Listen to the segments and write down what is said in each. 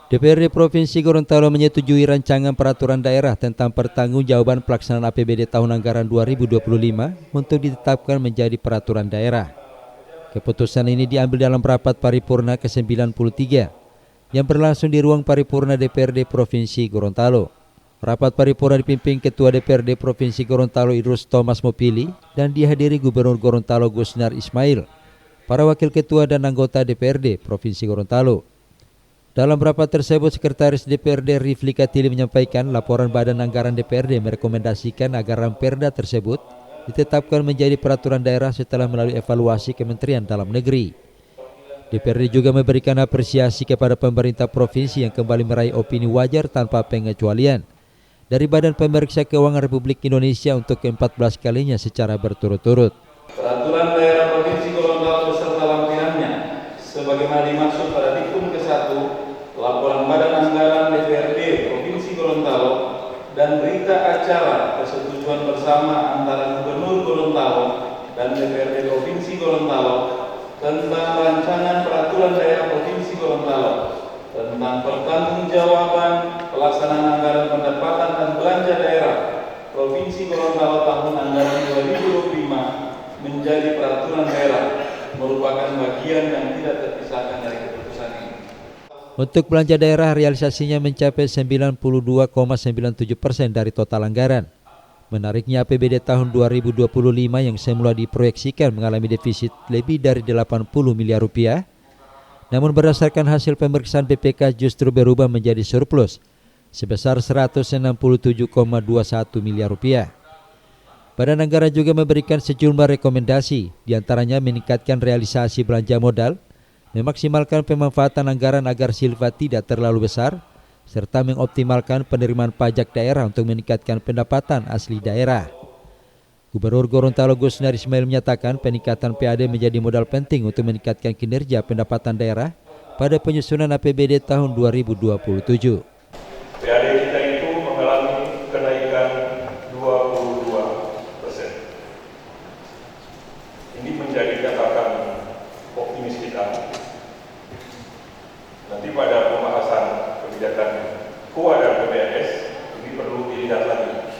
DPRD Provinsi Gorontalo menyetujui rancangan peraturan daerah tentang pertanggungjawaban pelaksanaan APBD tahun anggaran 2025 untuk ditetapkan menjadi peraturan daerah. Keputusan ini diambil dalam rapat paripurna ke-93 yang berlangsung di ruang paripurna DPRD Provinsi Gorontalo. Rapat paripurna dipimpin Ketua DPRD Provinsi Gorontalo Idrus Thomas Mopili dan dihadiri Gubernur Gorontalo Gusnar Ismail, para wakil ketua dan anggota DPRD Provinsi Gorontalo. Dalam rapat tersebut, Sekretaris DPRD Rifli Katili menyampaikan laporan Badan Anggaran DPRD merekomendasikan agar Ramperda tersebut ditetapkan menjadi peraturan daerah setelah melalui evaluasi Kementerian Dalam Negeri. DPRD juga memberikan apresiasi kepada pemerintah provinsi yang kembali meraih opini wajar tanpa pengecualian dari Badan Pemeriksa Keuangan Republik Indonesia untuk ke-14 kalinya secara berturut-turut. Peraturan daerah Provinsi Gorontalo beserta lampirannya sebagaimana dimaksud pada diktum ke-1 laporan Badan Anggaran DPRD Provinsi Gorontalo dan berita acara persetujuan bersama antara Gubernur Gorontalo dan DPRD Provinsi Gorontalo tentang rancangan peraturan daerah Provinsi Gorontalo tentang pertanggungjawaban pelaksanaan anggaran pendapatan dan belanja daerah Provinsi Gorontalo tahun anggaran 2025 menjadi peraturan daerah merupakan bagian yang tidak terpisahkan dari keputusan ini. Untuk belanja daerah, realisasinya mencapai 92,97% dari total anggaran. Menariknya, APBD tahun 2025 yang semula diproyeksikan mengalami defisit lebih dari 80 miliar rupiah, namun berdasarkan hasil pemeriksaan BPK justru berubah menjadi surplus sebesar 167,21 miliar rupiah. Badan Anggaran juga memberikan sejumlah rekomendasi, diantaranya meningkatkan realisasi belanja modal, memaksimalkan pemanfaatan anggaran agar silva tidak terlalu besar, serta mengoptimalkan penerimaan pajak daerah untuk meningkatkan pendapatan asli daerah. Gubernur Gorontalo Gusnar Ismail menyatakan peningkatan PAD menjadi modal penting untuk meningkatkan kinerja pendapatan daerah pada penyusunan APBD tahun 2027. PAD kita itu mengalami kenaikan 22%. Ini menjadi catatan optimis kita. Nanti pada pembahasan kebijakan KUA dan PPNS ini perlu dilihat lagi.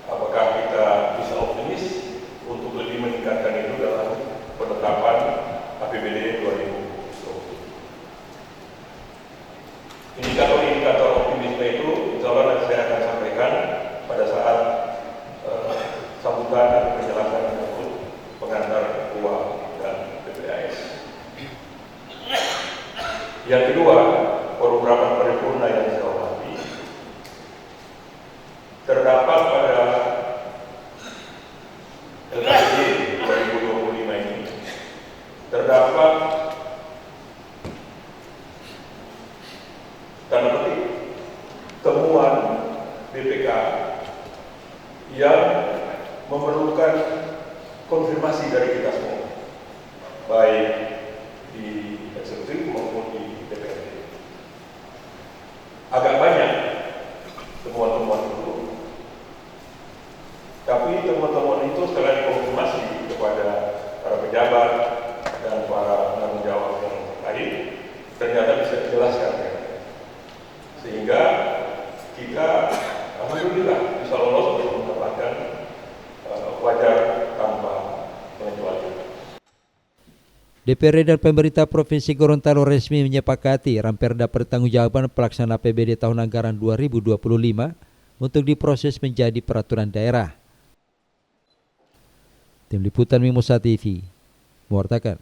Apakah kita bisa optimis untuk lebih meningkatkan itu dalam penetapan APBD 2020. Indikator-indikator optimisme itu insya Allah nanti saya akan sampaikan pada saat sambutan dan penjelasan pengantar KUA dan PPAS. Yang kedua, forum rapat paripurna yang saya hormati, terdapat pada LKPD 2025 ini terdapat tanda petik temuan BPK yang memerlukan konfirmasi dari kita semua, baik di eksekutif maupun di DPRD. Agak banyak temuan-temuan itu, tapi temuan-temuan itu setelah dikonfirmasi kepada para pejabat dan para penanggung jawab yang lain, ternyata bisa dijelaskan. Sehingga kita alhamdulillah bisa lolos untuk mendapatkan wajar tanpa pengecualian. DPRD dan pemerintah Provinsi Gorontalo resmi menyepakati Ramperda pertanggungjawaban pelaksanaan APBD tahun anggaran 2025 untuk diproses menjadi peraturan daerah. Tim Liputan Mimosa TV mewartakan.